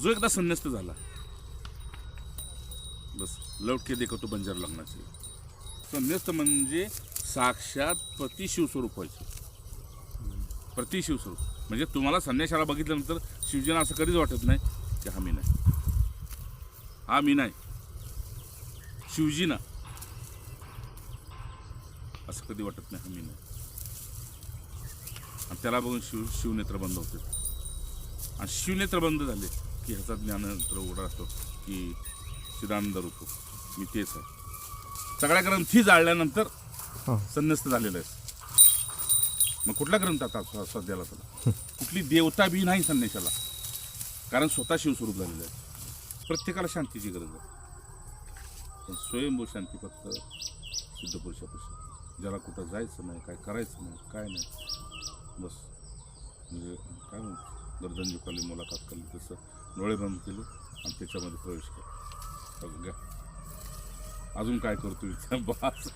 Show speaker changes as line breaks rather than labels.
जो एकदा संन्यस्त झाला बस लौटके देखतो बंजर लग्नाचे. संन्यस्त म्हणजे साक्षात पती शिवस्वरूप व्हायचे. प्रति शिवस्वरूप म्हणजे तुम्हाला संन्याशाला बघितल्यानंतर शिवजींना असं कधीच वाटत नाही की हा मी नाही, हा मी नाही. शिवजींना असं कधी वाटत नाही हा मी नाही. आणि त्याला बघून शिवनेत्र बंद होते. आणि शिवनेत्र बंद झाले की ह्याचा ज्ञानेत्र उघडा असतो की चिदानंद रूप मी तेच आहे. सगळ्या ग्रंथी जाळल्यानंतर संन्यस्त झालेलं आहे. मग कुठला ग्रंथ आता सध्याला तुला कुठली देवता बी नाही संन्याशाला, कारण स्वतः शिवस्वरूप झालेलं आहे. प्रत्येकाला शांतीची गरज आहे, पण स्वयंभू शांती फक्त सिद्धपुरुषापाशी. ज्याला कुठं जायचं नाही, काय करायचं नाही, काय नाही, बस म्हणजे काय म्हणतो गर्दन झुकाली मुलाखत केली तसं डोळे बंद केले आणि त्याच्यामध्ये प्रवेश केला. घ्या अजून काय करतो बस.